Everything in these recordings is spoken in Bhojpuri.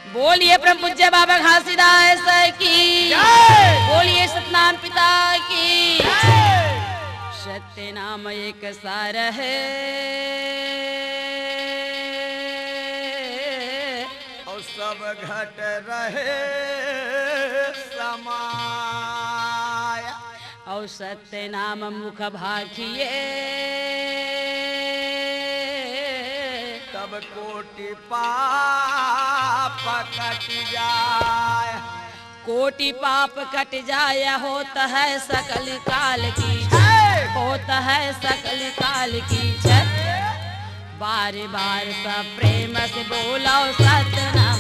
बोलिए परम पूज्य बाबा घासीदास की, बोलिए सतनाम पिता की। सत्य नाम एक सार है और सब घट रहे समाया। और सत्य नाम मुख भाखिए तब कोटि पाप कट जाए। कोटि पाप कट जाय होता है सकल काल की, होता है सकल काल की जय। बार बार सब प्रेम से बोलो सत्य नाम,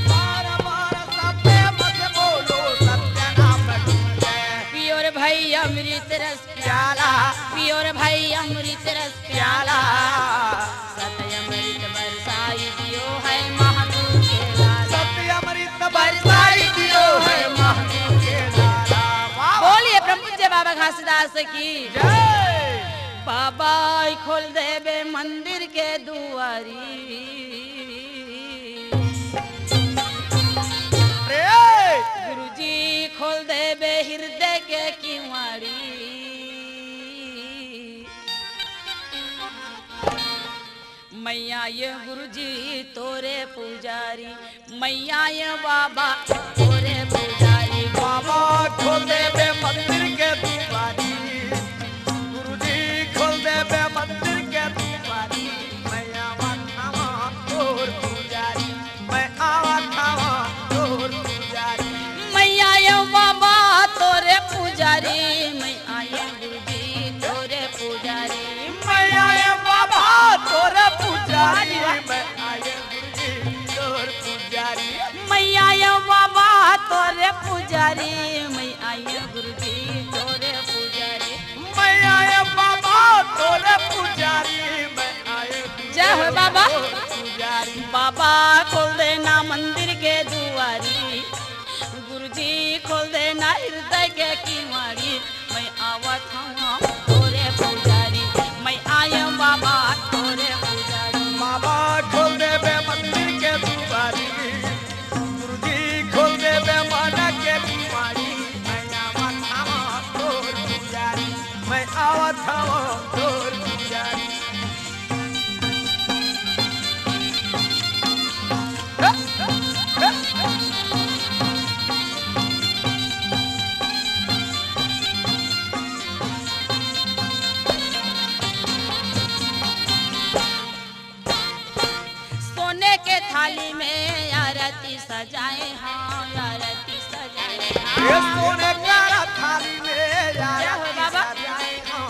बार बार सब प्रेम से बोलो सत्य नाम की जय। पियो रे भाई अमृत रस प्याला, पियो रे भाई अमृत रस प्याला। सत्य अमृत बरसाई दियो है महानूर के लाला, सत्य अमृत बरसाई दियो है महानूर के लाला। बोलिए परम पूज्य बाबा घासीदास की जय। बाबा खोल देवे मंदिर के दुआरी, गुरुजी खोल देवे हृदय के किवाड़ी। मैया ये गुरुजी तोरे पुजारी, मैया ये बाबा तोरे पुजारी। बाबा खोल देवे मंदिर के दुआरी, गुरुजी खोल देवे मंदिर के दुआरी। मैं आवा थावा तोर पुजारी, मैं आवा थावा तोर पुजारी। मैया ये बाबा तोरे पुजारी, मैं आया गुरुजी तोरे पुजारी। मैं आए बाबा तोर पुजारी, मैं आए गुरुजी तोर पुजारी। मैया ये बाबा तोरे पुजारी, मैं आया गुरुजी तोरे पुजारी। मैं आए बाबा तोर पुजारी, मैं आए जय हो बाबा। पुजारी। बाबा खोल देना मंदिर के दुआरी, गुरुजी खोल देना हृदय के किवाड़ी। मैं आवत हूँ तोरे पुजारी, मैं आया बाबा तोरे पुजारी। बाबा खोल देवे मंदिर के दुआरी, गुरुजी खोल देवे मन के दुआरी। मैं आवत हूँ तोर पुजारी, मैं आवत हूँ तोर पुजारी। सोने के थाली में आरती सजाए, हाँ आरती सजाए, ये हाँ। सोने का थाली में जय हो बाबा। सजाए हो,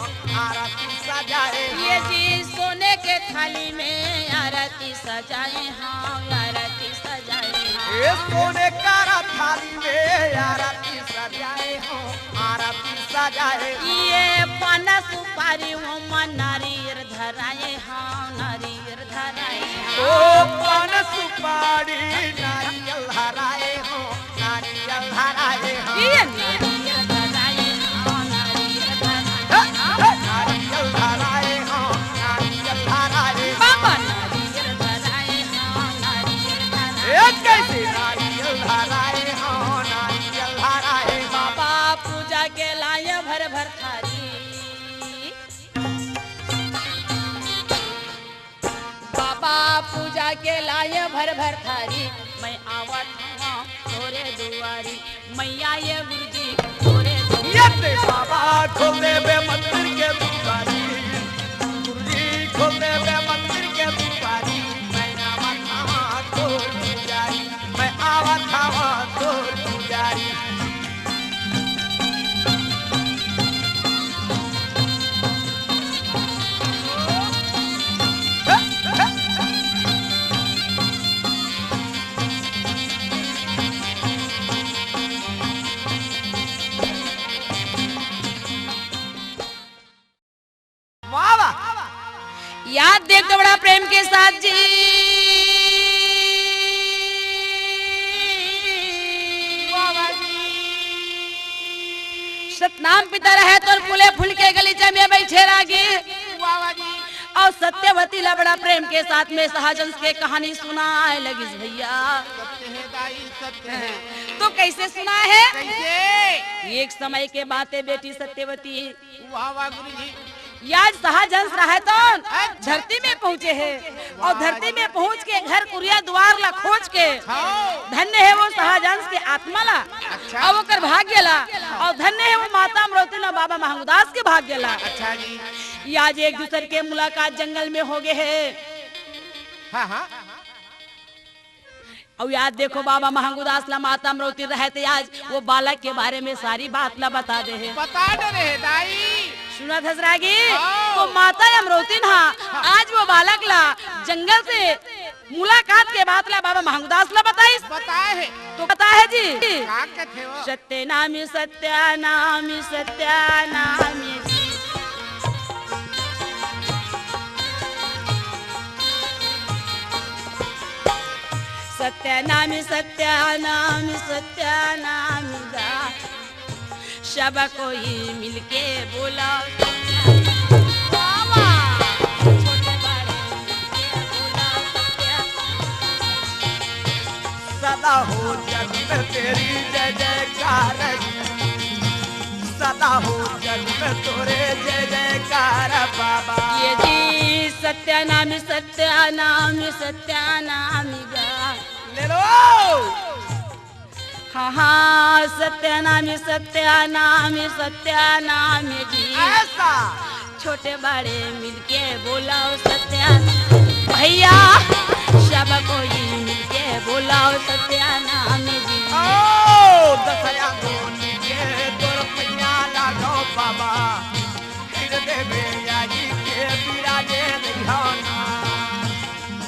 आरती सजाए हो। ये जी सोने के थाली में आरती सजाए, हाँ आरती सजाए, ये हाँ। सोने का थाली में आरती सजाए हो, आरती सजाए हो। ये पान सुपारी हो नारियर धराए, हाँ नारियर धराए, ओ हाँ। पान सुपारी नारियल हराए हो, नारियल हराए हो। ये नारियर धराए, हाँ नारियर धराए, हाँ। नारियल हराए हो, नारियल हराए हो। बाबा नारियर धराए, हाँ नारियर धराए। एक कैसे नारियल हराए हो, नारियल हराए हो। बाबा पूजा के लाए भर भर थारी, बाबा पूजा के लाए भर भर थारी। मैं आवत हूँ तोरे दुआरी, मैया ये गुरुजी तोरे दुआरी। ये ते बाबा खोल देवे मंदिर के दुआरी, गुरुजी खोल देवे मंदिर के दुआरी। मैं आवत हूँ तोर पुजारी, मैं आवत हूँ तोर पुजारी। वाह याद देख तो बड़ा प्रेम के साथ जी। सतनाम पिता रहे तो फूले फूल के गलीचे में बैठे रागी। और सत्यवती ला बड़ा प्रेम के साथ में सहजंस के कहानी सुनाए लगी भैया। सत्य है दाई, सत्य है। तो कैसे सुना है? कैसे? एक समय के बात है बेटी सत्यवती, वाह वाह गुरुजी। याज सहजंस रहे तो धरती में पहुँचे है और धरती में पहुँच के घर कुरिया द्वार ला खोज के धन्य है वो सहजंस के आत्मा ला और वो कर भाग्य ला और धन्य है वो माता अमरवती ला बाबा महंगदास के भाग्य ला। अच्छा जी। आज एक दूसरे के मुलाकात जंगल में हो गए है। हाँ हाँ। और याद देखो बाबा महंगदास ला माता अमरवती रहते आज वो बालक के बारे में सारी बात ला बता दे है। बता दे रहे दाई। सुना धसरागी तो माता अमरवती ना आज वो बालक ला जंगल से मुलाकात के बाद ला बाबा महंगदास ला बताई। बताए है तो बता है जी का कहते हो? सत्यनामी सत्यानामी सत्यानामी जी। सत्यानामी सत्यानामी सत्यानामी दा सब कोई मिलके बोला बाबा छोटे बड़े मिलके बोला सदा हो जग में तेरी जय जयकार, सदा हो जग में तोरे जय जयकार बाबा। ये जी सत्यानामी सत्यानामी सत्यानामी गा ले लो। हाँ हाँ सत्यानामी सत्यानामी सत्यानामी जी। ऐसा छोटे बड़े मिलके बोलाओ सत्यान भैया सब कोई मिलके बोलाओ सत्यानामी जी। ओ दसया गोनी के तोर पैया लागो बाबा, हृदय में यागी के विराजे निहाना,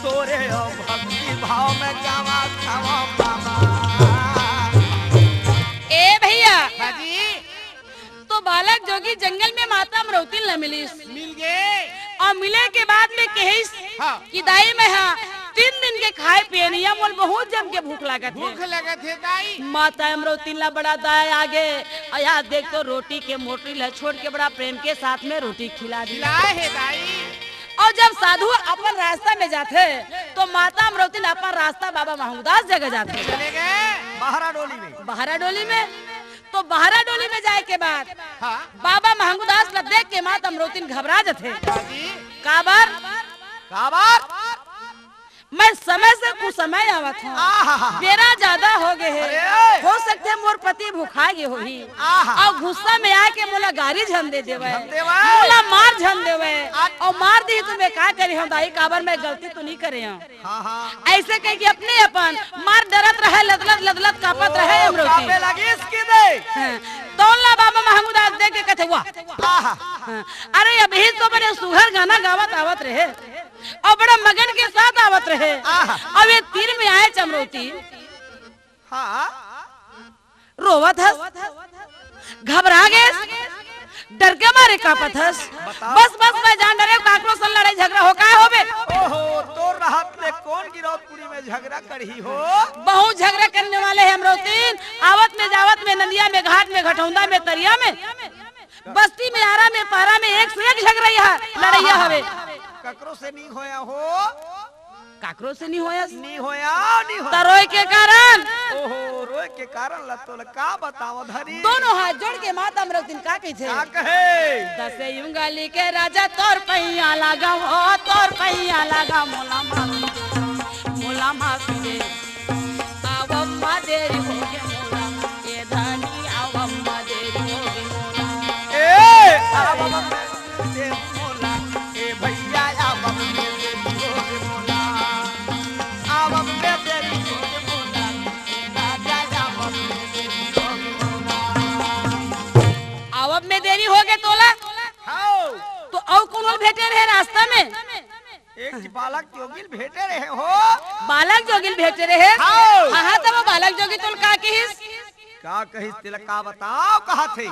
तोरे भक्ति भाव में गावा खावा बाबा। ए भैया हाजी तो बालक जोगी जंगल में माता अमरवती न मिली मिल गए और मिले के बाद में कहिस हाँ। कि दाई में हाँ 3 दिन के खाए पिए नहीं मोल बहुत जम के भूख लागत भूख है। लगा थे दाई। माता अमरवती ला बड़ा दाया आगे अया देख तो रोटी के मोटरी ला छोड़ के बड़ा प्रेम के साथ में रोटी खिला दी। लाए है दाई। और जब साधु अपन रास्ता में जाते तो माता अमरवती ला अपन रास्ता बाबा महंगदास जगह जाते चले गए बहरा डोली में। बहरा डोली में तो बहरा डोली में जाए के बाद हाँ। बाबा महंगदास ला देख के माता अमरवती घबरा जाते हाजी काबर काबर मैं समय से कुछ समय आवत हूँ आहा बेरा ज्यादा हो गए है अरे! हो सकते है मोर पति भूखा गे हो ही आहा। और गुस्सा में आके मोला गाड़ी झन दे देवे झन देवे। मोला मार झन देवे और मार दी तो मैं का करे हम दाई काबर मैं गलती तो नहीं करे हूँ। हाँ हाँ ऐसे कह के अपने अपन मार डरत रहे लदलत लदलत कापत रहे कापे अमरवती लगी इसकी दे। तौला बाबा महमूदास देख के कहते वाह आहा अरे अभी तो बड़े सुघर गाना गावत आवत रहे और बड़ा मगन के साथ आवत रहे। आहा। अब ये तीर में आए चमरौती हाँ रोवत हस घबरा गए डर के मारे कापत हस बस बस मैं जान डरे काकरो से लड़ाई झगड़ा हो का होबे। ओहो तो राहत में कौन गिरौदपुरी में झगड़ा करही हो? बहुत झगड़ा करने वाले हैं अमरौतीन आवत में जावत में नदिया में घाट में घटौंदा में तरिया में बस्ती में आरा में पारा में एक से एक झगड़ैया लड़ैया हवे। ककरो से नहीं होया हो? काकरो से नहीं होया नहीं होया नहीं होया। तरोय के कारण ओहो रोए के कारण लतो का बताओ धरी। दोनों हाथ जोड़ के माता अमरवती का कही थे क्या कहे? दसे उंगली के राजा तोर पैया लगा हो तोर पैया लगा मोला माफी दे आवम्मा देरी हो गे मोला ए धनी आवम्मा देरी हो गे मोला ए आवम दे मोला ए भैया आवम दे मोला आवम दे मोला राजा आवम दे मोला। आवब में देरी हो गए तोला हाओ तो औ कोनो भेटे रहे रास्ता में एक बालक जोगिल भेटे रहे हो? बालक जोगिल भेटे रहे। हाँ। हाँ तब बालक जोगी तोल का कहिस का कही तिलक का बताओ कहा थे?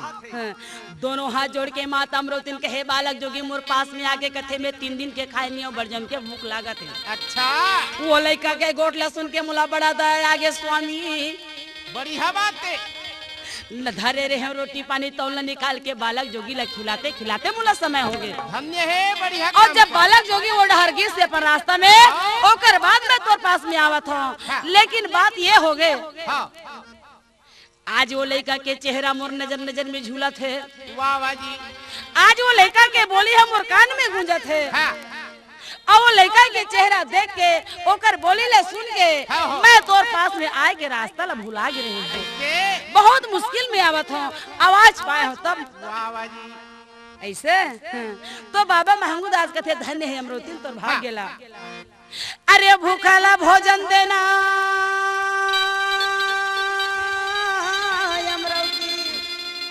दोनों हाथ जोड़ के माता अमरवती कहे बालक जोगी मोर पास में आके कथे में 3 दिन के खाए नहीं बरजन के भूख लागत है। अच्छा वो लड़का के गोट लहसुन के मुला बड़ा दया आगे स्वामी बढ़िया बात है। न धरे रहे रोटी पानी तौल निकाल के बालक जोगी ला खिलाते खिलाते मुला समय हो गए। धन्य है बढ़िया। और जब बालक जोगी वो डहरगी से अपन रास्ता में ओकर बाद में तोर पास में आवत हो, लेकिन बात ये हो गए आज वो लड़का के चेहरा मोर नजर नजर में झूलत है। वाह वाह जी। आज वो लड़का के बोली हम मोर कान में गूंजत है। और वो लड़का के चेहरा देख के ओकर बोली ले सुन के मैं तोर पास में आए के रास्ता ला भुला गिरे हैं। बहुत मुश्किल में आवत हो, आवाज पाए हो तब। वाह वाह जी। ऐसे तो बाबा महंगू दास कहते धन्य है अमरोती तोर भाग गेला। अरे भूखाला भोजन देना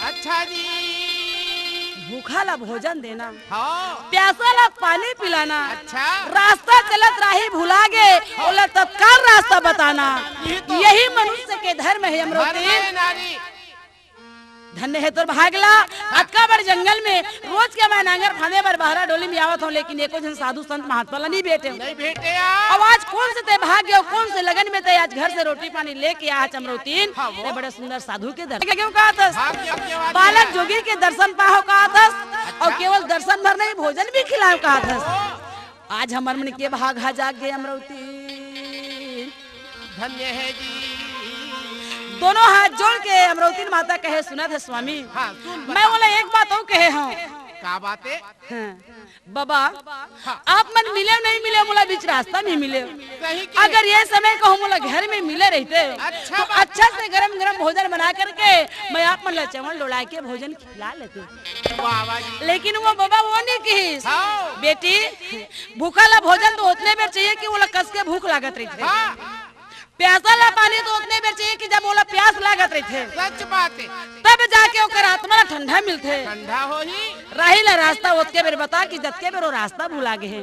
अच्छा जी। भूखाला भोजन देना, हाँ। प्यासा पानी पिलाना, अच्छा। रास्ता चलत राही भुला गए बोला तत्काल रास्ता बताना, यही मनुष्य के धर्म है अमरोती। धन्य है तो भागला अतका बड़ जंगल में रोज के मैं नांगर खाने पर बहरा डोली में आवत हूँ, लेकिन एको जन साधु संत महात्मा नहीं बेटे आवाज कौन से ते भाग गए कौन से लगन में ते आज घर से रोटी पानी लेके आया अमरोतीन। ते बड़े सुंदर साधु के दर्शन क्यों कहा था, बालक जोगी के दर्शन पाहो कहा था, और केवल दर्शन भर नहीं भोजन भी खिलाओ कहा था। आज हमार मन के भागा जाग गए अमरोती। धन्य है जी। दोनों हाथ जोड़ के अमरोती माता कहे सुना था स्वामी। हाँ, सुन मैं बोला एक बात और कहे हूँ। क्या बात है? हाँ, बाबा आप मन मिले नहीं मिले बोला बीच रास्ता में मिले, अगर ये समय कहूँ बोला घर में मिले रहते तो अच्छा से गरम गरम भोजन बना करके मैं आप मन चवल लोड़ा के भोजन खिला लेते। लेकिन वो बाबा वो नहीं की बेटी भूखा भोजन तो उतने बेर चाहिए कि बोला कस के भूख लागत रही थे, प्यासा ला पानी तो उतने बेर चाहिए कि जब बोला प्यास लागत रही थे। सच बात है। तब जाके ओकर आत्मा ठंडा मिलते। ठंडा हो ही राही ला रास्ता उतके बेर बता कि जतके बेर वो रास्ता भुला गए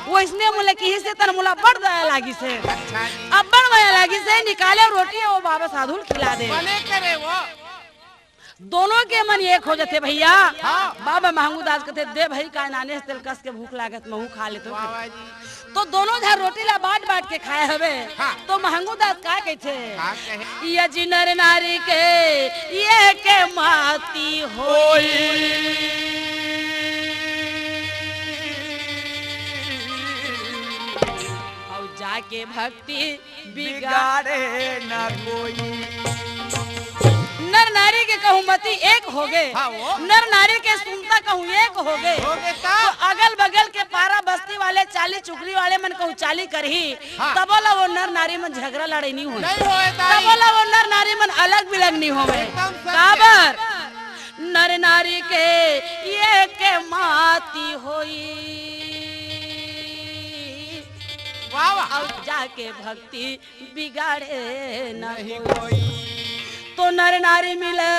वो इसने मुले की से तन मुला बड़ दया लागी से। अच्छा अब बड़ दया लागी से निकाले रोटी वो बाबा साधु खिला दे। बने करे वो दोनों के मन एक हो जाते भैया। बाबा महंगू दास कहते दे भाई का नाने से तेल कस के भूख लागत महू खा ले तो दोनों धर रोटी ला बाट बाट के खाए हवे। तो महंगू दास का कहते ये जी नर नारी के ये के माती होई और जाके भक्ति बिगाड़े न कोई। नर नारी के कहूँ मती एक हो गए। नर नारी के सुनता कहूँ एक हो गए। तो अगल बगल के पारा बस्ती वाले चाली चुकली वाले मन कहूँ चाली करही तब बोला वो नर नारी मन झगड़ा लड़ाई नहीं हो, तब बोला वो नर नारी मन अलग बिलग नहीं हो। काबर नर नारी के ये के माती होई और जाके भक्ति बिगाड़े नहीं कोई। तो नर नारी मिले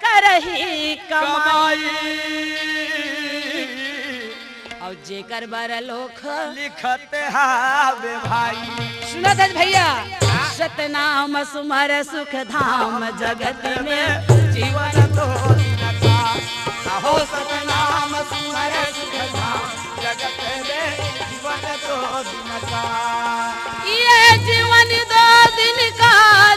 करही कमाई और जेकर बर लोख लिखते हावे भाई। सुना था भैया सतनाम सुमर सुख धाम जगत में जीवन तो हो सतनाम सुमर सुख धाम जगत में जीवन तो दिन का। ये जीवन दो दिन का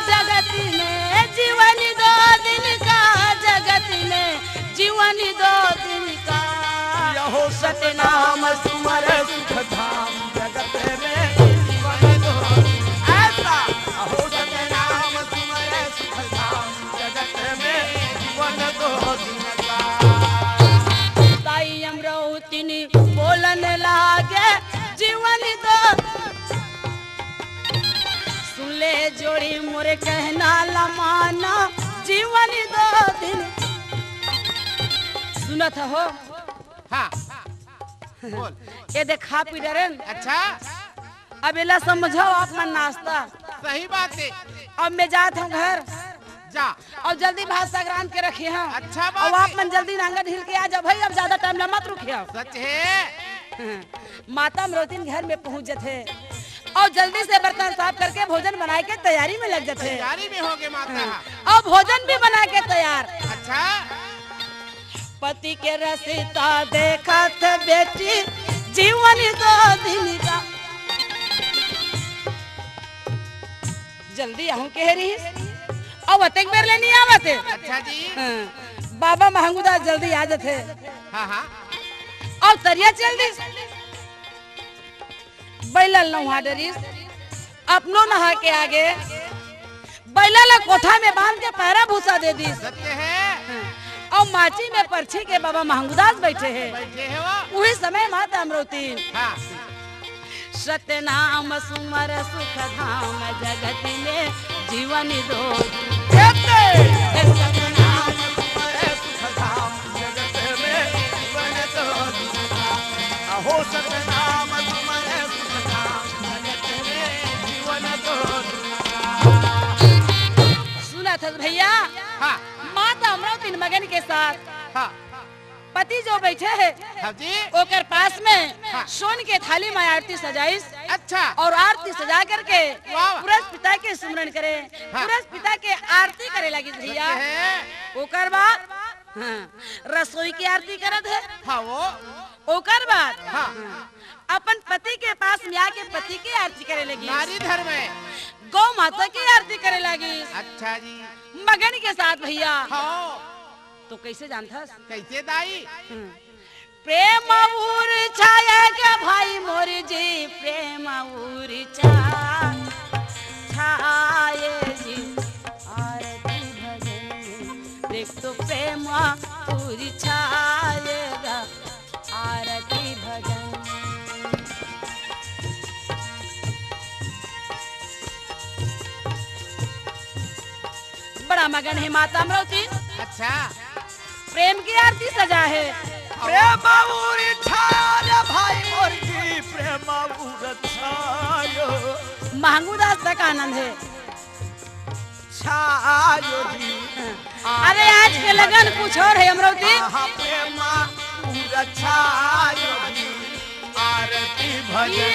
जगत में, जीवन दो दिन का जगत में, जीवन दो दिन का। यहो सतनाम सुमर सुख धाम जगत में जीवन दो ऐसा। हो सतनाम सुमर सुख धाम जगत में जीवन दो दिन का। ताई अमरौतिनी बोलन लागे जीवन दो सुन ले जोड़ी मोरे कहना लमाना जीवन दो दिन। सुना था हो हाँ बोल। ये देखा पी डरन। अच्छा अब एला समझो आप मन नाश्ता। सही बात है। अब मैं जात हूँ घर जा और जल्दी भात सगरान के रखे हैं। अच्छा बात और आप मन जल्दी नांगा ढील के आ जाओ भाई, अब ज्यादा टाइम मत रुकिए। सच है। माता अमरोती घर में पहुँच जाते और जल्दी से बर्तन साफ करके भोजन बनाए के तैयारी में लग जाते। तैयारी में हो गए माता। और भोजन भी बना के तैयार। अच्छा पति के रसीता देखा था बेटी जीवन दो दिन का। जल्दी आहू के रही अब अतेक बेर ले नहीं आवत है। अच्छा जी। हाँ, बाबा महंगूदास जल्दी आ जाते। हाँ हाँ। और तरिया चल दी बैलल नहा डरिस अपनो नहा के आगे बैला ला कोठा में बांध के पैरा भूसा दे दी। सत्य है। और माची में परछी के बाबा महंगूदास बैठे हैं। बैठे है वो। वही समय माता अमरवती हाँ। सत्य नाम सुमर सुख धाम जगत में जीवन दो। सत्य नाम सुमर सुख धाम जगत में जीवन दो। अहो सत्य नाम सुमर सुख धाम जगत में जीवन दो। सुना था भैया। हाँ माता अमरवती मगन के साथ हाँ पति जो बैठे है हाँ जी। ओकर पास में हाँ। सोन के थाली में आरती सजाइस अच्छा। और आरती सजा करके वाह। पुरस पिता के सुमरन करे। हाँ। पुरस पिता के आरती करे लगी भैया। सत्य है। ओकर बाद हाँ, रसोई की आरती करत है। हाँ वो। ओकर बाद हाँ। अपन पति के पास में आके पति की आरती करे लगी। नारी धर्म है। गौ माता की आरती करे लगी अच्छा जी। मगन के साथ भैया। हाँ तो कैसे जानता कैसे दाई। प्रेम उर छाया के भाई मोर जी प्रेम उर छाए जी आरती भजन देख तो प्रेम उर छाएगा आरती भजन। बड़ा मगन है माता अमरवती। अच्छा। प्रेम की आरती सजा है। प्रेम उर छाया भाई मोर जी प्रेम उर छायो। महंगूदास तक आनंद है। छायो जी। अरे आज के लगन कुछ और है अमरवती। प्रेम उर छायो जी आरती भजन।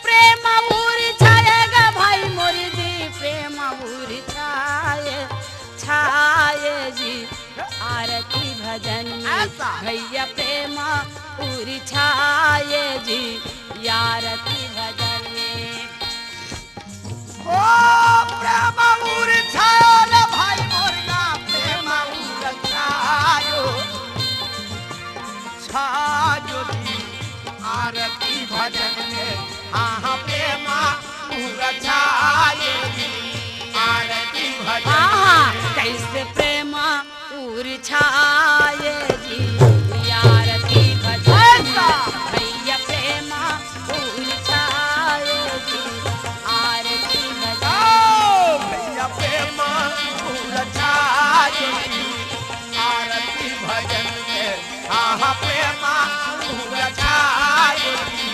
प्रेम उर छाएगा भाई मोरी जी प्रेम उर छाए जी आरती भजन भैया प्रेम उर छाए जी आरती भजन। ओ प्रेम उर छायो भाई मोर ना प्रेम उर छायो। छायो जी आरती भजन में हाँ प्रेम उर छायो जी आरती भजन। हाँ कैसे प्रेम उर छाए जी आरती भजन भैया प्रेम उर छाए जी आरती भजन। भैया प्रेम उर छायो जी आरती भजन में हाँ प्रेम उर छायो जी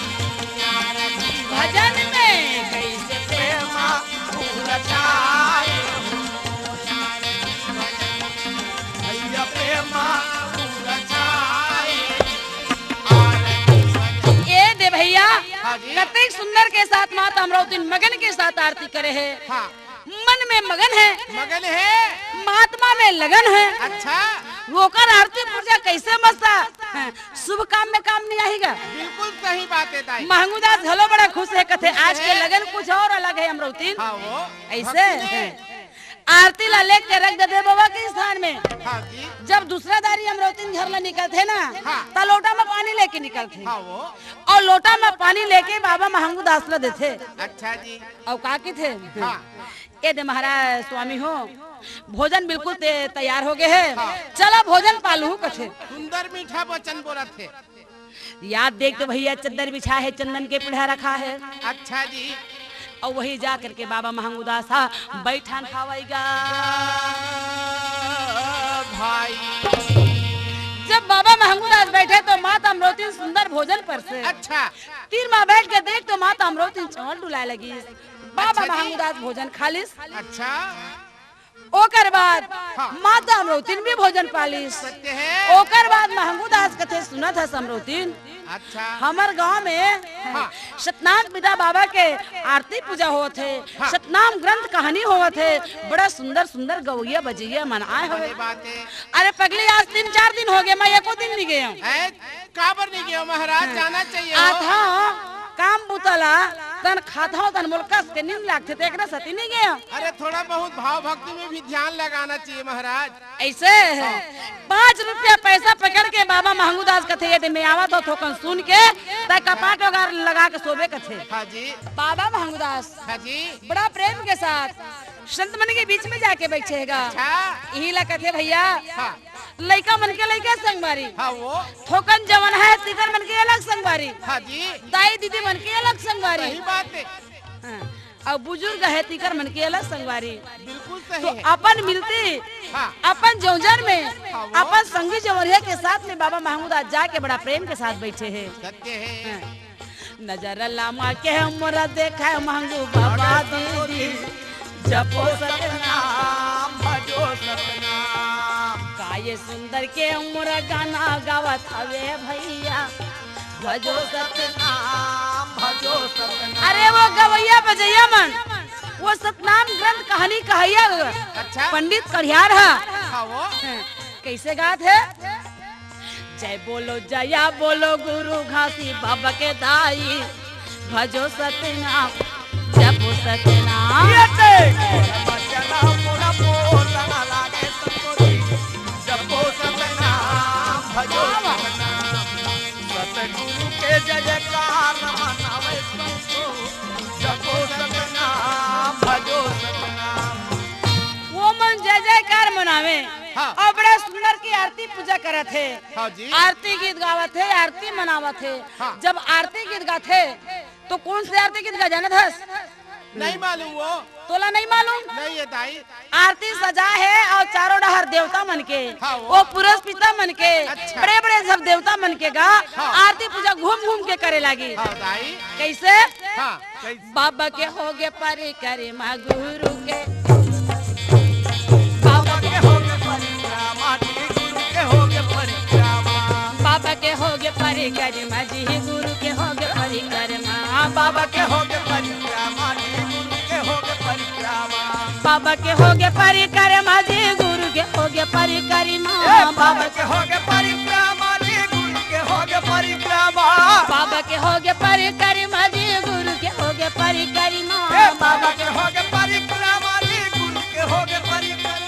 भजन में कैसे प्रेम उर छायो। भैया प्रेम उर छायो। ये दे भैया हाँ जी। कतई सुंदर के साथ माता अमरवती मगन के साथ आरती करे है। हाँ मन में मगन है मगन है। महात्मा में लगन है। अच्छा। होकर आरती पूजा कैसे मस्ता शुभ काम में काम नहीं आएगा। बिल्कुल सही बात है ताई। महंगूदास घलो बड़ा खुश है कथे आज के लगन कुछ और अलग है अमरवती। हाँ वो ऐसे आरती ला लेके रख दे बाबा के स्थान में। हाँ जी। जब दूसरा दारी अमरवती घर ला निकलते ना हाँ। तो लोटा में पानी लेके निकलते हाँ वो। और लोटा में पानी लेके बाबा महंगूदास ला देते। अच्छा जी। और काकी थे हाँ। ये दे महाराज स्वामी हो भोजन बिल्कुल तैयार हो गए है। हाँ। चलो भोजन पालू कथे। सुंदर मीठा वचन बोला थे। याद देख तो भैया चद्दर बिछा है चंदन के पीढ़ा रखा है। अच्छा जी। और वही जा करके बाबा महंगूदास बैठन खावेगा। भाई जब बाबा महंगूदास बैठे तो माता अमरवती सुंदर भोजन पर से। अच्छा। तीर माँ बैठ के देख तो माता अमरवती चौल डुलाए लगी। बाबा अच्छा जी। महंगूदास भोजन खालिस। अच्छा। ओकर बाद हाँ। माता अमरवती भी भोजन पालिस। सत्य है। ओकर बाद महंगूदास कथे सुना था अमरवती अच्छा हमार गांव में हाँ। सतनाम पिता बाबा के आरती पूजा होत है, हाँ। सतनाम ग्रंथ कहानी होत है, बड़ा सुंदर सुंदर गवैया बजैया मनाए हुए। बड़ी बात है। अरे पगली आज 3-4 दिन हो गए, मैं एको दिन नहीं गया हूँ। काबर नहीं गया महाराज, जाना चाहिए हो। आथा काम बुतला तन खाता हो तन मुल्कस के नींद लागते थे, एकरा सती नहीं गया। अरे थोड़ा बहुत भाव भक्ति में भी ध्यान लगाना चाहिए महाराज। ऐसे 5 रुपया पैसा पकड़ के बाबा महंगूदास कथे ये में आवत हो थोकन सुन के ता कपाट वगैरह लगा के सोबे कथे। हाँ जी बाबा महंगूदास हाँ जी। बड़ा प्रेम के साथ संत मन के बीच में जाके बैठेगा। अच्छा यही ला कथे भैया हाँ लइका मन के लइका संगवारी, हाँ वो थोकन जवन है तिकर मन के अलग संगवारी, हाँ जी दाई दीदी मन के अलग संगवारी, सही बात है, हाँ। और बुजुर्ग है तिकर मन के अलग संगवारी। बिल्कुल तो सही है। अपन मिलती हाँ अपन जौजर में हाँ वो। अपन संगी जवरिया के साथ में बाबा महमूद जाके बड़ा प्रेम के साथ बैठे हैं। सत्य है। नजर लामा के मोरा देखा महंगू बाबा दीदी जपो सतनाम भजो सतनाम। काये सुंदर के मोरा गाना गावत हवे भैया भजो सतनाम। भजो सतनाम। अरे वो गवैया बजैया मन वो सतनाम ग्रंथ कहानी कहैया अच्छा पंडित कढ़ियार है। हाँ वो कैसे गात है? जय बोलो जया बोलो गुरु घासी बाबा के दाई भजो सतनाम जपो सतनाम। बचना मोरा बोलना लागे सतोरी जपो सतनाम भजो सतनाम। सतगुरु के जय जयकार मनावे संतो जपो सतनाम भजो सतनाम। वो मन जय जयकार मनावे हाँ। और बड़ा सुंदर की आरती पूजा करत है। हाँ जी आरती गीत गावत है, आरती मनावत है। हाँ। जब आरती गीत गाते तो कौन से आरती गीत गा जानत हस? नहीं मालूम वो, तोला नहीं मालूम? नहीं है दाई। आरती सजा है और चारों डहर देवता मन के हाँ, वो पुरुष पिता मन के अच्छा। बड़े बड़े सब देवता मन के गा हाँ। आरती पूजा घूम घूम के करे लगी। हाँ दाई कैसे? हाँ बाबा के होगे परे करे माँ गुरु के बाबा के होगे परिक्रमा जी गुरु के होगे परिक्रमा। बाबा के होगे परे करे माँ जी गुरु के होगे परिक्रमा। बाबा के होगे परिक्रमा जी गुरु के होगे परिक्रमा। बाबा के होगे परिक्रमा जी गुरु के होगे परिक्रमा। बाबा के होगे परिक्रमा जी गुरु के होगे परिक्रमा। बाबा के होगे परिक्रमा जी गुरु के होगे परिक्रमा। बाबा के होगे परिक्रमा जी गुरु के होगे परिक्रमा।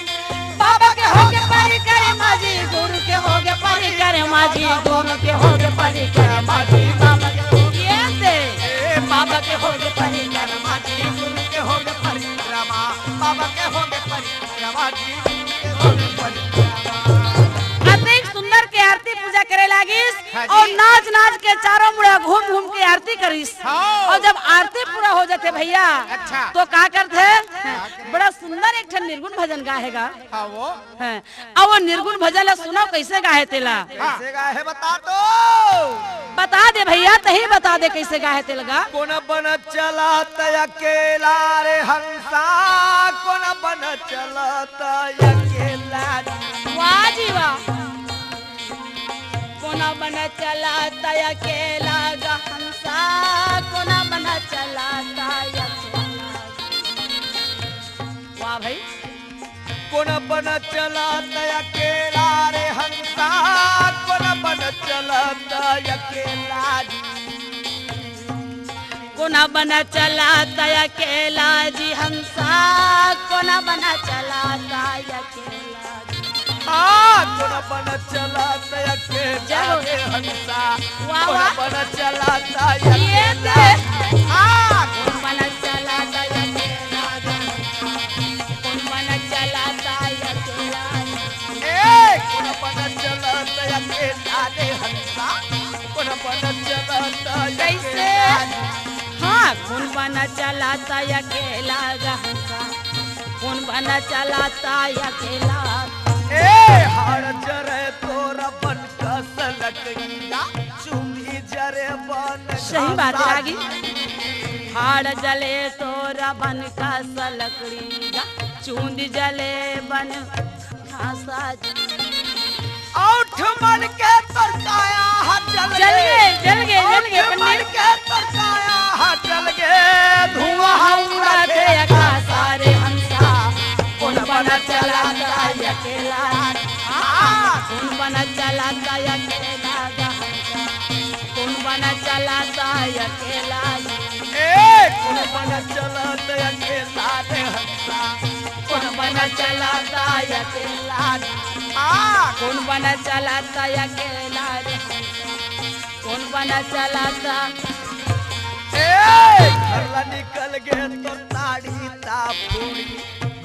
बाबा के होगे परिक्रमा जी गुरु के होगे परिक्रमा जी गुरु के होगे परिक्रमा जी बाबा के होगे ऐसे बाबा के होगे परिक्रमा जी गुरु के होगे परिक्रमा। बाबा के होगे परिक्रमा जी गुरु के होगे परिक्रमा। अतिक सुंदर के आरती पूजा करे लागिस हाँ जी। और नाच नाच के चारों मुड़ा घूम घूम के आरती करिस। हाँ। और जब आरती पूरा हो जाते भैया अच्छा। तो का करते बड़ा सुंदर एक ठन निर्गुण भजन गाएगा। हाँ वो हैं। अब वो निर्गुण भजन ला सुनो कैसे गाए तेला कैसे गाए बता दो। बता दे भैया तही बता दे कैसे गाए तेलगा। कौन बन चला अकेला रे हंसा कौन बन चला अकेला। वाह जी वाह। कोना बना चला अकेला गा हंसा कोना बना चला अकेला। वाह भाई। कौन बन चला अकेला रे हंसा कौन बन चला अकेला। कोना बना चला अकेला जी हंसा कोना बना चला अकेला। कौन बन चला अकेला जाओ। रे हंसा वाह, कौन वाह। बन चला ये अकेला। दे। कौन बना चला अकेला कौन बना चला अकेला। कौन बन चला अकेला रे हंसा कौन बन चला कैसे? हाँ कौन बना चलाता अकेला गा हंसा कौन बना चलाता अकेला। हार जरे तोरा बन का सलकड़ीला चुमी जरे बन सही बात है आगे। हाड़ जले तोरा बन का सलकड़ी गा चूंद जले बन घासा। औठ मन के तरकाया हाथ जल गए बना चलाता अकेला कौन बना चलत अकेला रे हंसा कौन बना चलाता अकेला कौन बना चलाता अकेला रे कौन बना चलाता घरला निकल गए तो ताड़ी तापूरी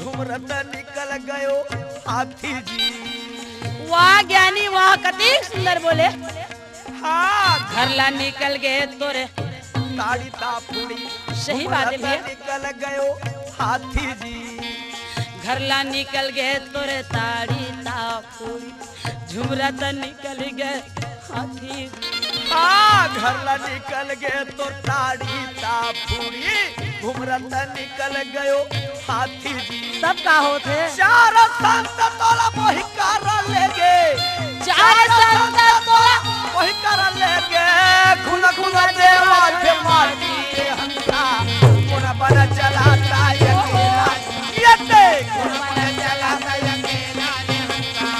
घुमरत निकल गयो हाथी जी वाह ज्ञानी वाह कति सुंदर बोले हाँ घरला निकल गए तोरे ताड़ी तापूरी सही बात है भैया निकल गयो हाथी जी घरला निकल गए तोरे ताड़ी तापूरी झुमरत निकल गए हाथी घरला निकल गए तो ताड़ी तापूरी घुमरत निकल गयो हाथी जी सब का होते चार संत तोला मोहि कर ले गे चार संत तोला मोहि कर ले गे खुला खुला देवा थे माटी हंसा कोना बना चलाता अकेला येते कोना बना चलाता अकेला रे हंसा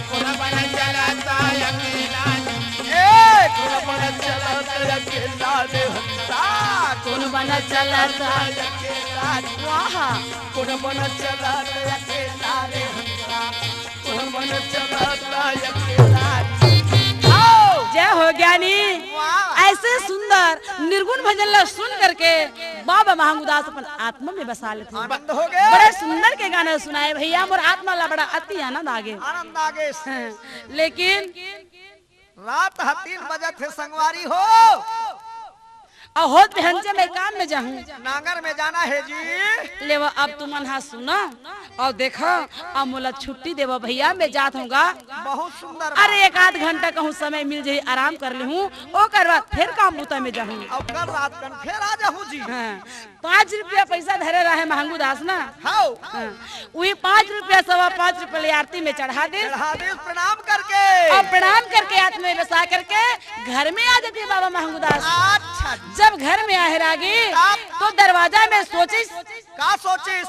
कोना बना चलाता अकेला कोना बना चलाता अकेला रे हंसा कौन बना चलाता अकेला वाह कौन बना चलाता अकेला रे हंसा कौन बना चलाता अकेला जय हो ज्ञानी वाह ऐसे सुंदर निर्गुण भजन ला सुन करके बाबा महंगुदास अपन आत्मा में बसा लेते हैं। आनंद हो गए बड़े सुंदर के गाने सुनाए भैया मोर आत्मा ला बड़ा अति आनंद आ गए आनंद आगे लेकिन रात 3 बजे थे संगवारी हो होत हंचे में काम में जाऊं नांगर में जाना है जी ले वो अब तुम हा सुना और देखो अब मोला छुट्टी देव भैया मैं जात हूँगा बहुत सुंदर अरे 1 घंटा कहूँ समय मिल जाये आराम कर ले हूँ ओकर बाद फिर काम बूता में जाऊँ अब कल रात कन फिर आ जाऊँ जी हाँ, 5 रुपया पैसा धरे रहे महंगू दास ना हाँ वही 5 रुपया 5.25 रुपया ले आरती में चढ़ा दे चढ़ा दे प्रणाम करके और प्रणाम करके आत्मा में बसा करके घर में आ जाते बाबा महंगू दास अच्छा जी जब घर में आहरागी तो दरवाजा में सोचिस का सोचिस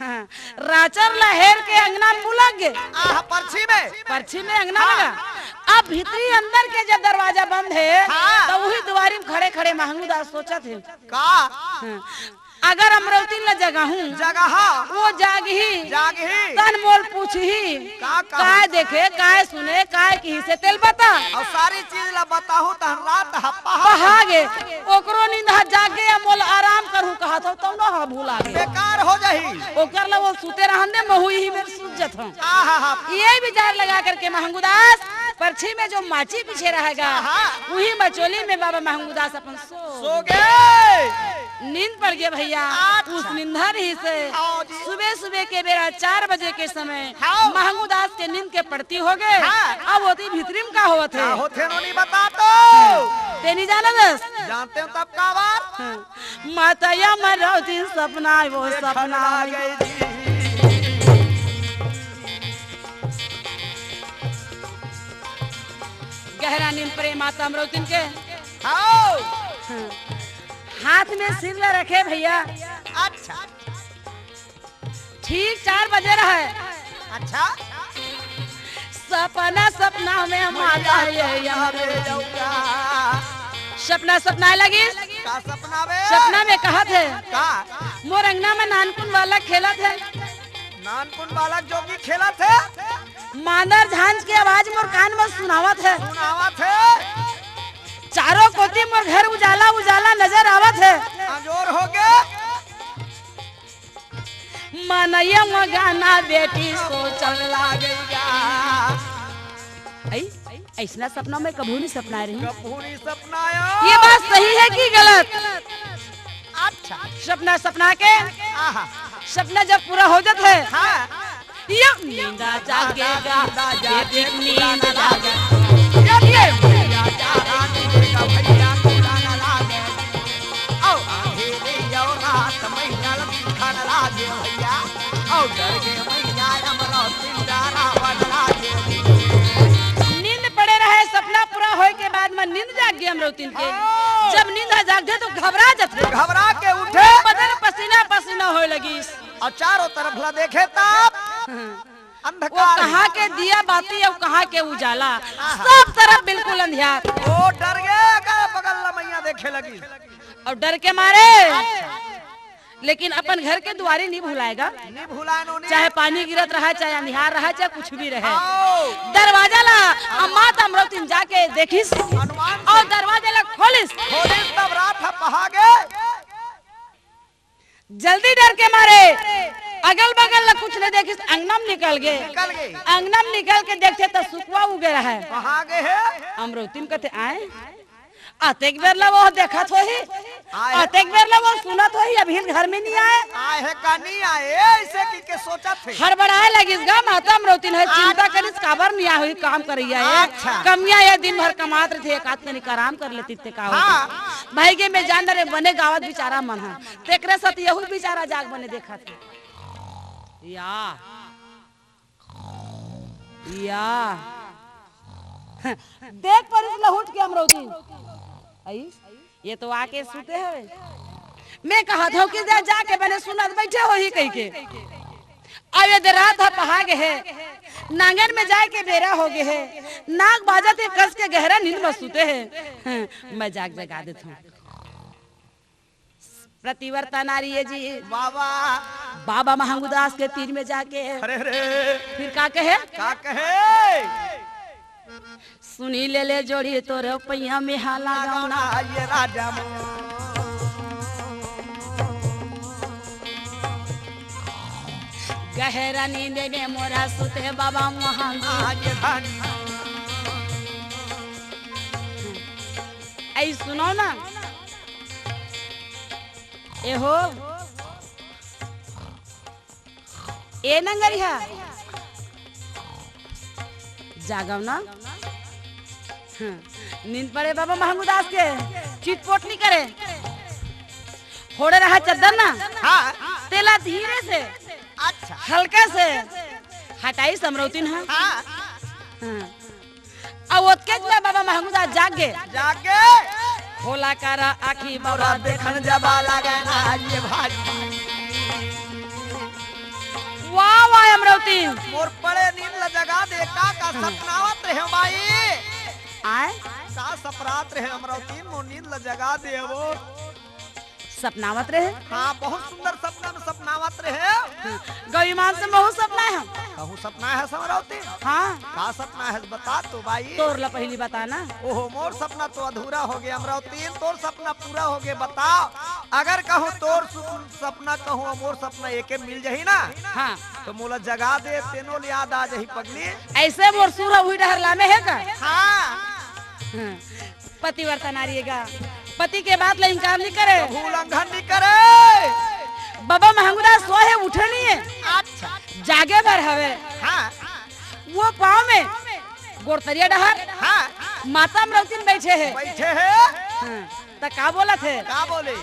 हाँ, राचर लहेर के अंगना में लग गए पर्ची में अंगना लगा अब भीतरी अंदर के जब दरवाजा बंद है हाँ। तो वही दुआरी में खड़े खड़े महंगू दास सोचा थे का हाँ, अगर अमरावती ल जगह हूँ जगह वो जागी तन मोल पूछी का काय देखे काय सुने काय की से तेल बता और सारी चीज ला बताहू तो रात हप्पा पहागे ओकरो नींद जागे या मोल आराम करू कहा था तो ना भूला गए बेकार हो जाही ओकर ला वो सुते रहन दे महू ही में सुजत हूं आहा ये विचार लगा करके महंगुदास परछी में जो माची पीछे रहेगा वही मचोली में बाबा महंगुदास अपन सो गए नींद पड़ गया भैया उस निंदर ही से सुबह सुबह के बेरा 4 बजे के समय महंगुदास के नींद के पड़ती हो गए अब होती भीतरी में का होत है होते नहीं बता तो तेनी जाना दस जानते हो तब का बात माता या मरौती सपना वो सपना गई गहरा नींद पड़े माता अमरौतीन के हाँ हाथ में सिर ला रखे भैया अच्छा ठीक 4 बजे रहे अच्छा सपना सपना में माता ये यहाँ रे जाऊंगा सपना लगी का सपना में सपना में कहा थे का मोर अंगना में नानकुन वाला खेला थे नानकुन बालक जोगी खेला थे मांदर झांझ की आवाज मोर कान में सुनावत है सुनावा थे चारों कोती मोर घर उजाला उजाला नजर आवत है अंजोर हो गए मनैया वो गाना बेटी सोचल लागेगा ऐसा सपना में कभी नहीं सपना रही कपूरी सपना ये बात सही है कि गलत अच्छा सपना के आहा सपना जब पूरा हो जाता है हाँ या नींदा जागेगा बेटी नींद जागेगा भैया कुलाना लागे औ अंधेरे यो रात मैया खाना लागे भैया औ डर के मैया हमरा सिंगारा बन लागे नींद पड़े रहे सपना पूरा होए के बाद में नींद जाग गई अमरौतीन के जब नींद जाग गए तो घबरा जाते घबरा के उठे बदन पसीना पसीना होए लगी और चारों तरफ ला देखे तब वो अंधकार कहाँ के दिया बाती और कहाँ के उजाला सब तरफ बिल्कुल अंधियार वो डर गए अगल बगल लगी और डर के मारे लेकिन अपन घर के दुआरे नहीं भुलाएगा, नहीं भुलानो नहीं। चाहे पानी गिरत रहा, चाहे अंधियार रहा, चाहे कुछ भी रहे। दरवाजा ला अम्मा अमरौती जाके देखिस और दरवाजा ला खोलिस। तब रात पहागे जल्दी डर के मारे अगल बगल ला कुछ नहीं देखिस, अंगना में निकल गए। अंगना में निकल के देखते तो सुखवा उगे रहा है। पहागे है अमरौती कहते आए आतेक बेर ला वो देखत होही, आतेक बेर ला वो सुनत होही, अभी घर में नहीं आए है का नहीं आए ऐसे की सोचा थे। हड़बड़ाए लगिस गा माता अमरौती है, चिंता करिस काबर नहीं हुई काम करिया है। कमिया ये दिन भर कमात रहे, एक आदमी आराम कर लेती ते का भाई के में जान रहे बने गावत बेचारा मन है तेकरे साथ यहू बेचारा जाग बने देखा थे या देख पर लहुट के अमरौती आई ये तो आके सुते हवे। मैं कहा था कि जाके मैंने सुना बैठे हो ही कहीं के अरे दे रात पहागे है नांगन में जाए के बेरा हो गए है, नाक बाजा ते कस के गहरा नींद में सुते हैं। मैं जाग जगा देता हूँ। प्रतिवर्ता नारी है जी बाबा बाबा महंगुदास के तीर में जाके फिर का कहे सुनी ले जोड़ी तोर पैया में हाला गाना ये राजा गहरा नींद में मोरा सुते बाबा ऐ सुनो ना ए हो ए नंगरिया जागव ना नींद पड़े बाबा महमूदास के चिटपोट नहीं करे फोड़े रहा चद्दर ना तेला धीरे से अच्छा हल्का से हटाई समरौतीन है अब ओतके बाबा महमूदास जागे खोला करा आखी बाबा देखन जबा लगे ना ये भाजी वाह वाह अमरौती मोर पड़े नींद ल जगा दे का सपनावत रहे माई आए का सपरात रहे अमरौती मोर नींद ल जगा दे वो सपनावत रहे। हाँ बहुत सुंदर सपना में सपनावत रहे। गौरीमान से बहुत सपना है कहूँ सपना है समरौती। हाँ का सपना है बता तो भाई तोर ला पहली बताना। ओहो मोर सपना तो अधूरा हो गया अमरौती, तोर सपना पूरा हो गया बताओ। अगर कहूँ तोर सपना कहूँ मोर सपना एक मिल जाही ना हाँ तो मोला जगा दे तेनो याद आ जाही पगली। ऐसे मोर सूरा हुई डहरला में है का हाँ पतिवर्ता नारी का पति के बात ला इनकार नहीं करे, उल्लंघन नहीं करे। बाबा महंगुदा सोहे उठे नहीं है अच्छा जागे भर हवे हाँ वो पाँव में गोरतरिया डहर हाँ माता अमरौती बैठे है तो का बोला थे का बोले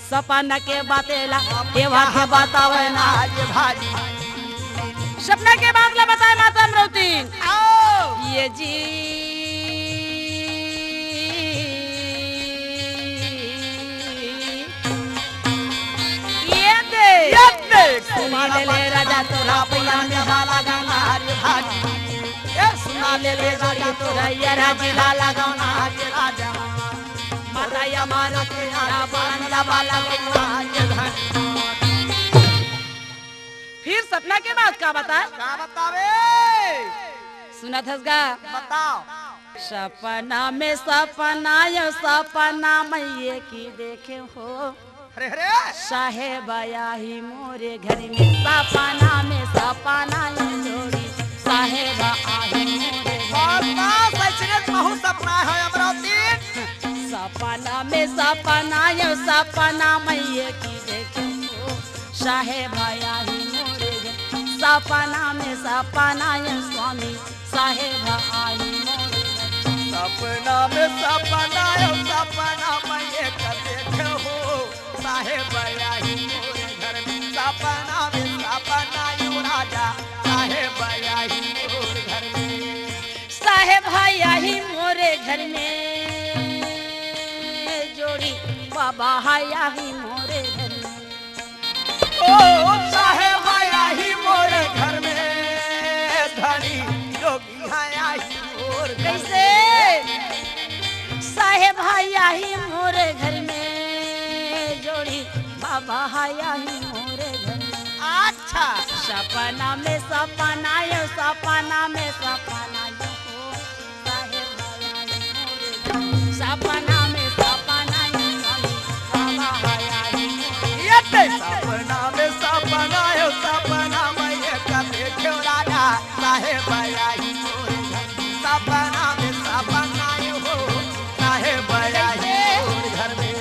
सपना के बातेला ये बात बतावे ना ये भाजी सपना के बात ला बताए माता अमरौती ये जी सुना ले राजा तोरा पैया में हाला गाना रे भाजी ए सुना ले जोड़ी तोरा ये राजी हाला गाना ये राजा माता या मारो तेरा बांधा वाला ये भाजी। फिर सपना के बाद का बताए का बतावे सुना थसगा बताओ। सपना में सपना यो सपना मैं ये की देखे हो अरे अरे साहेब आया ही मोरे घर में सपना में सपना ये जोड़ी साहेब आई मोरे बहुत सपना है अमरौती। सपना में सपना यो सपना मैं ये की देखे हो साहेब आया ही मोरे घर सपना में सपना ये स्वामी साहेब आई मोरे सपना में सपना यो सपना मैं ये देखे हो साहेब आई मोरे घर में सपना में सपना यो राजा साहेब आई मोरे घर में साहेब आई मोरे घर में जोड़ी बाबा आई मोरे घर में ओ साहेब आई मोरे घर में धनी जोगी आई मोरे कैसे साहेब आई मोरे मोरे घर में जोड़ी बाबा आया ही मोरे घर में। अच्छा सपना में सपना यो सपना में सपना यो हो साहेब आया ही मोरे घर में। सपना में सपना यो बाबा आया ही मोरे ये सपना में सपना है सपना में एक देखे राजा साहेब आया ही मोरे घर में। सपना में सपना हो साहेब आया ही मोरे घर में।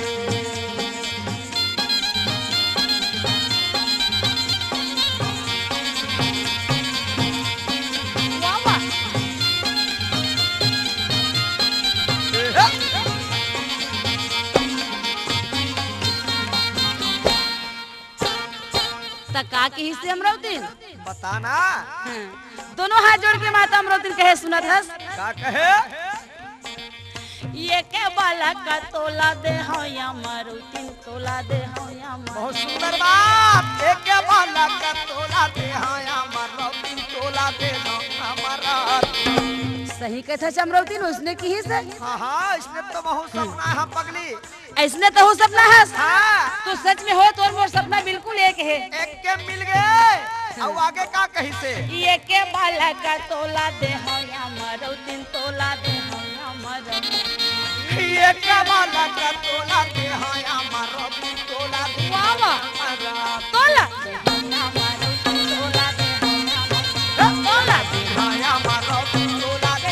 बाबा तका के हिस्से अमरावती बताना दोनों हाथ जोड़ के माता अमरावती कहे सुनत हस का कहे ये के बाला का तोला दे हो या मारुति तोला दे हो या बहुत सुंदर बात एक बाला का तोला दे हाँ हमारा तोला दे हमारा। सही कथा अमरावती उसने की ही से हाँ हाँ इसमें तो बहुत सपना है पगली। ऐसने तो हो सपना है हाँ तो सच में हो तो मोर सपना बिल्कुल एक है। एक के मिल गए अब आगे का कही से ये के बाला का तोला दे हो या मारुति तोला दे हो या मारुति ये के बाला का तोला दे हाँ हमारा तोला दे वाह वाह हमारा। तोला दे हो या मारुति तोला दे हो या मारुति तोला दे हाँ हमारा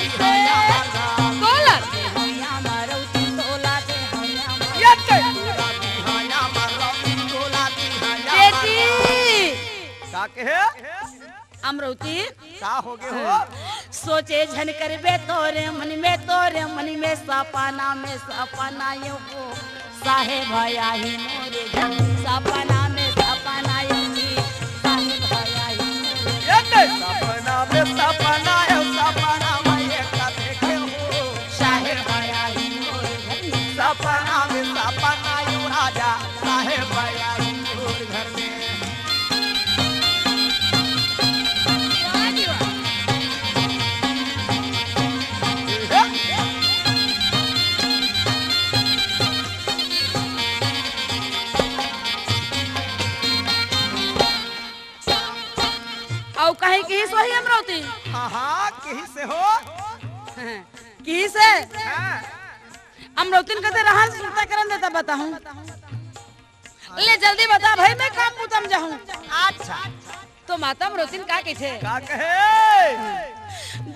तोला दे हाँ हमारा। तोला दे हो या मारुति तोला दे हो या मारुति ये तोला दे हाँ हमारा तोला दे हाँ हमारा। बेटी का कहे अमरावती का हो गए हो सोचे झन करबे तोरे मन में सपना यो हो साहेब आया ही मोरे घर। सपना में सपना यो ही साहेब आया ही मोरे घर। ये सपना में सपना है सपना में एक देखे हो साहेब आया ही मोरे घर। सपना में सपना यू राजा साहेब आया ही मोर घर में। औ कहे की सोही अमरावती हाँ हाँ कहीं से हो की से हाँ। अमरावती कहते रहा सुनता करन देता बताऊं ले जल्दी बता भाई मैं काम पूतम जाऊं। अच्छा तो माता अमरावती का कहे का कहे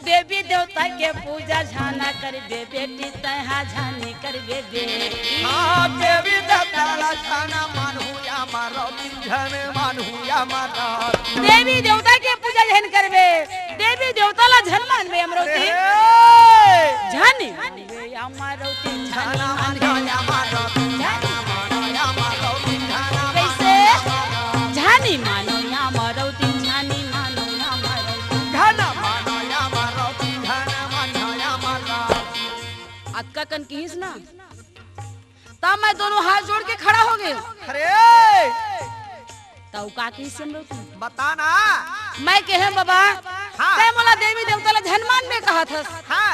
देवी देवता के पूजा झाना करबे बेटी तहा झानी करबे बेटी। हाँ देवी देवता खाना मानू या मारो धन मानू या मारो। देवी देवता के पूजा झन करबे देवी देवता ला झन मानबे अमरावती झानी मानबे या अमरावती खाना मानो या मारो खाना मानो या मारो खाना कैसे झानी मानो या अमरावती झानी मानो या अमरावती खाना मानो या मारो खाना मानो या मारो। अक्का कन कीस ना तब मैं दोनों हाथ जोड़ के खड़ा हो गए अरे तब का की से अमरावती बताना मैं कहे बाबा हाँ। ते मोला देवी देवता ला धन मान में कहा था हाँ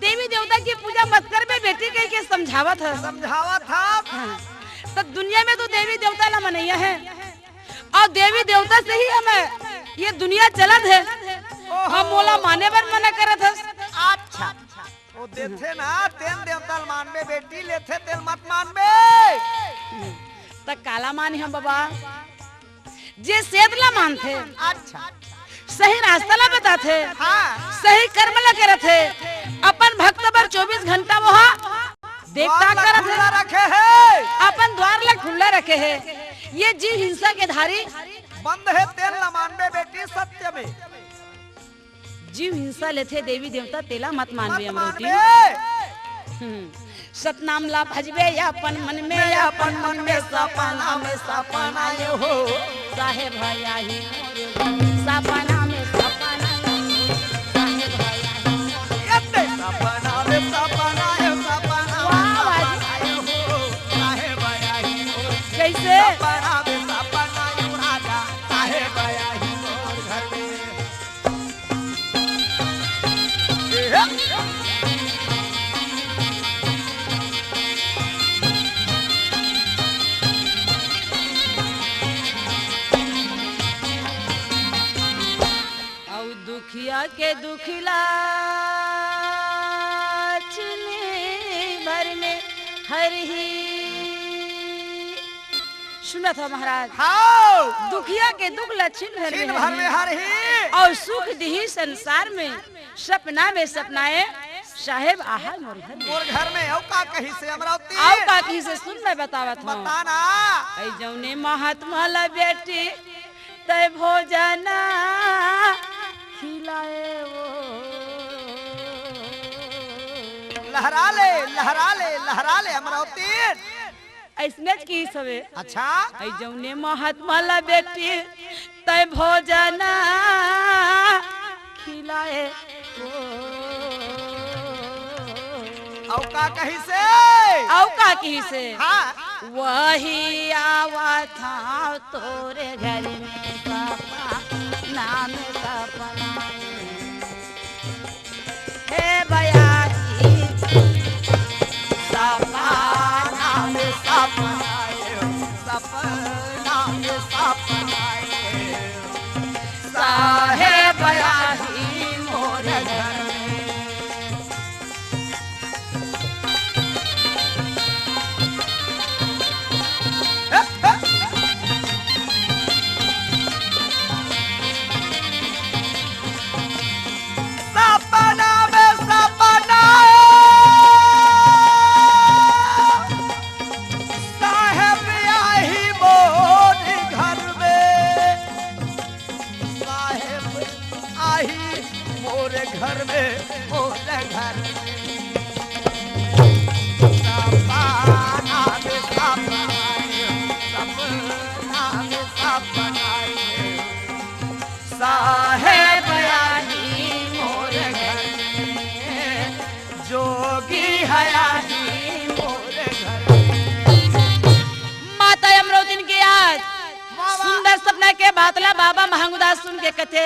देवी देवता की पूजा मत कर बे बेटी कह के समझावा था समझावा था तो दुनिया में तो देवी देवता ला मनैया है और देवी देवता से ही हमें ये दुनिया चलत है। हम मोला माने बर मना करत हस। अच्छा वो देथे ना तेन देवता मानबे बेटी लेथे तेल मत मानबे त काला मानी हम बाबा जे सेदला मानथे अच्छा सही रास्ता ला बताथे हाँ सही कर्म ला करत है अपन भक्त पर 24 घंटा वहाँ देखता द्वार करत खुला है रखे है अपन द्वार ला खुला रखे है। ये जीव हिंसा के धारी बंद है तेल न मानबे बेटी सत्य में जीव हिंसा लेथे देवी देवता तेला मत मानबे मत अमरावती। मानबे सतनाम ला भजबे या अपन मन में या अपन मन में सपना में सपना ये हो साहेब भैया ही मोरे सपना में सपना ये हो साहेब भैया ही मोरे। यत्ते सपना में सपना है सपना वाह, वाह जी। आए हो साहेब आया ही मोर। कैसे सपना में सपना यू राजा साहेब आया ही मोर घर में। हरि सुना था महाराज हाँ दुखिया के दुख लक्षण भर छीन में भर में हरि हर ही और सुख दी संसार में सपना में सपनाए साहेब आहा मोर घर में मोर घर में औ का कही से अमरावती आओ काकी से सुन मैं बतावत हूँ बताना ऐ जौने महात्मा ला बेटी तय भोजन खिलाए वो लहरा ले अमरावती ऐसने की सवे अच्छा ऐ जौने महात्मा ला बेटी तय भोजन खिलाए औ का कही से औ काकी से हाँ वही आवा था तोरे घर में सपा नाम सपना हे बयागी सपना नाम सपनाए सपना में सपनाए साहेब बयागी मोर घर सपना में सपना साहेब आई मोर घर में साहेब आई मोर घर में मोर घर में सपना में सपनाए सपना में सपनाए साहेब आई मोर घर में जोगी हयाती मोर घर माता अमरोदिन के आज सुंदर सपना के बातला बाबा महंगुदास सुन के कथे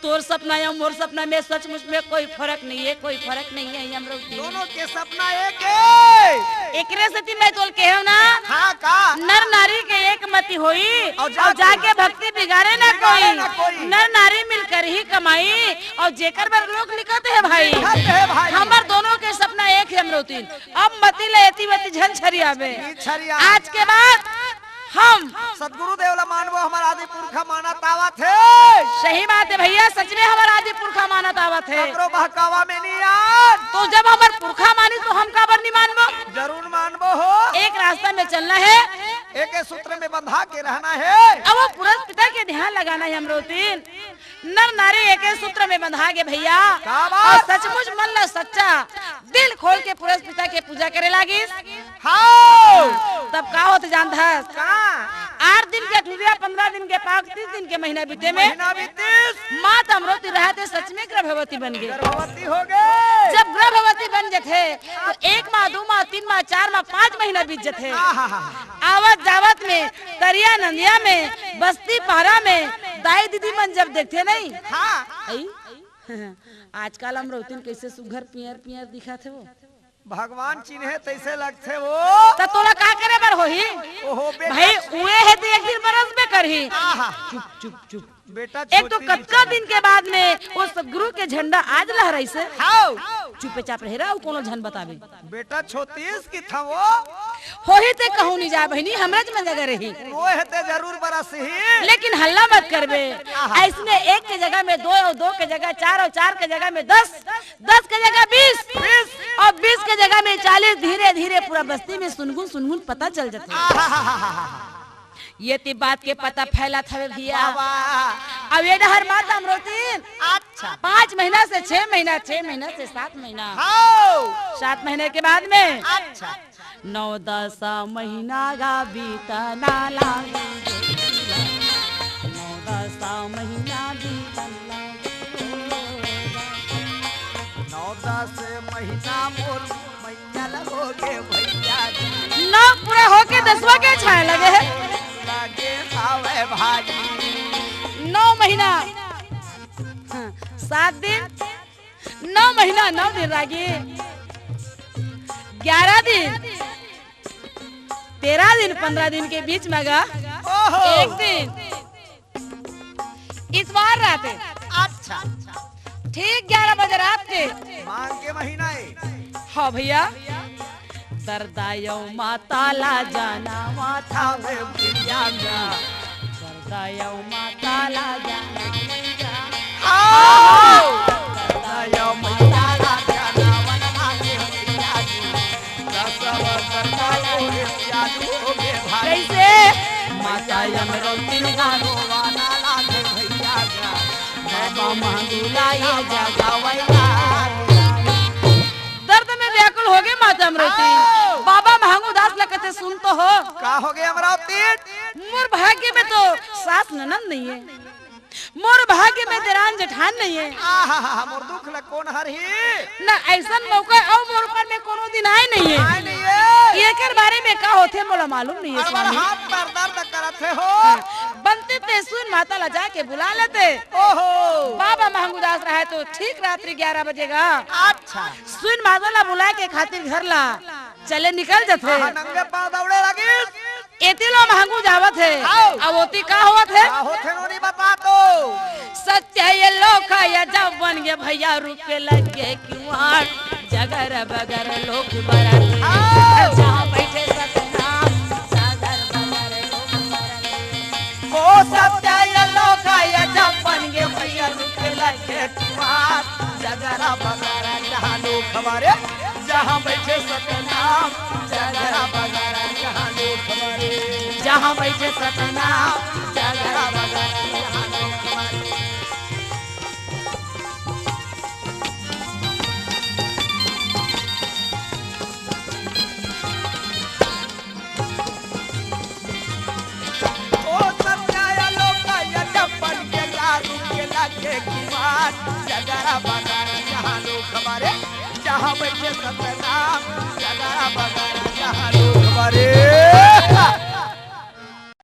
तोर सपना या मोर सपना में सचमुच में कोई फर्क नहीं है कोई फर्क नहीं है अमरोदी दोनों के सपना एक है एकरे से तीन मैं तोल के हो ना हाँ का नर नारी के एक मति होई और और जाके भक्ति बिगाड़े ना बिगाड़े ना कोई कोई। नर नारी मिलकर ही कमाई और जेकर बर लोग लिखते है भाई लिखत है भाई हमार दोनों के सपना एक है अमरोती अब मति लेती मति झन छरियावे ई छरिया आज के बाद हम सदगुरु देवला मानवो हमारा आदि पुरखा माना तावा थे सही बात है भैया सच में हमारा आदि पुरखा माना दावत है ककरो बहकावा में नहीं यार तो जब हमार पुरखा मानी तो हम काबर नहीं मानबो जरूर मानवो हो एक रास्ता में चलना है एक सूत्र में बंधा के रहना है अब वो पुरुष पिता के ध्यान लगाना है अमरोतीन नर नारी एक सूत्र में बंधा के भैया क्या और बात सचमुच मन ला सच्चा दिल खोल के पुरुष पिता के पूजा करे लागी हाँ तब का होते जानता का 8 दिन के ठुरिया 15 दिन के पाक 30 दिन के महीना बीते में महीना बीतीस मात अमरोती रहते सच में गर्भवती बन गई गर्भवती हो गए जब गर्भवती बन जाते तो 1 माह 2 माह 3 माह 4 माह 5 महीना बीत जाते आवत जावत में तरिया नंदिया में बस्ती पहरा में दाई दीदी मन जब देखते नहीं हाँ आई आजकल अमरोतीन कैसे सुघर पियर पियर दिखा थे वो भगवान चिन्हे तैसे लगते वो तो तोला का करे बर होही ओहो बेटा भाई उए है तो एक दिन बरस में करही आहा चुप चुप चुप बेटा एक तो कतका दिन के बाद में वो सदगुरु के झंडा आज लहराई से हाउ चुपे चाप रहे रहा कोनो झन बतावे बेटा 36 की था वो होही ते कहूं नहीं जा बहनी हमरा ज में जगह रही वो हेते जरूर बरस ही लेकिन हल्ला मत करबे ऐसने एक के जगह में 2 और 2 के जगह 4 और 4 के जगह में 10 10 के जगह 20 और 20 के जगह में 40 धीरे धीरे पूरा बस्ती में सुनगुन पता चल जाते ये ती बात के पता फैला था भैया अब ये डहर माता अमरोतीन अच्छा 5 महीना से 6 महीना 6 महीना से 7 महीना हाउ 7 महीने के बाद में अच्छा 9-10 महीना गा बीता ना लागे 9-10 महीना बीता 9-10 महीना मोर मैया लगोगे भैया जी नौ पूरा होके 10वां के छाए लगे है लागे आवे भाजी 9 महीना 7 दिन 9 महीना 9 दिन रागी 11 दिन 13 दिन 15 दिन के बीच में गा ओहो एक दिन इतवार रात है अच्छा ठीक 11 बजे रात के मांग के महीना है हाँ भैया दर्दायो माताला जाना माथा थावे भैया गा दर्दायो माताला जाना आओ दर्दायो माताला जाना वना के भैया जी रसव करता ओरे जादू होगे भाई कैसे माता यमरो तीन गानो वाना लागे भैया गा बाबा मांगुला ये जगावैया दर्द में व्याकुल हो गए माता अमृति बाबा महंगू दास लगते सुन तो हो का हो गया अमरावती मोर भाग्य में तो सास ननद नहीं है मोर भाग्य में देरान जेठान नहीं है आहा मोर दुख ल कौन हर ही ना ऐसा मौका और मोर ऊपर में कोनो दिन आए नहीं है आए नहीं है एकर बारे में का होथे मोला मालूम नहीं है अरबर स्वामी हाथ पर दर्द करत है हो बनते ते सुन माता ला जाके बुला लेते ओहो बाबा महंगूदास रहा है तो ठीक रात्रि 11 बजेगा अच्छा सुन माता ला बुला के खातिर घर ला चले निकल जाते आहा नंगे पांव दौड़े लगी एती लो महंगू जावत है आओ। अब ओती का होत है का होथे नोनी बता दो सत्य ये लोखा या जब बन गए भैया रुके लगे किवाड़ जगर बगर लोग बरत आओ। जहाँ बैठे सतनाम सागर बगर लोग बरत ओ सत्य ये लोका ये जब बन गए भैया रुके लगे तुम्हार जगरा बगरा जहां लोग हमारे जहां बैठे सतनाम जगरा बगरा जहां लोग हमारे जहाँ बैठे सतनाम जगरा बगरा जहां लोग हमारे ओ सत्या लोका ये जब बन के लाडू के लगे किवार जगरा बगरा जहां लोग हमारे जहां बैठे सतनाम जगरा बगरा जहां लोग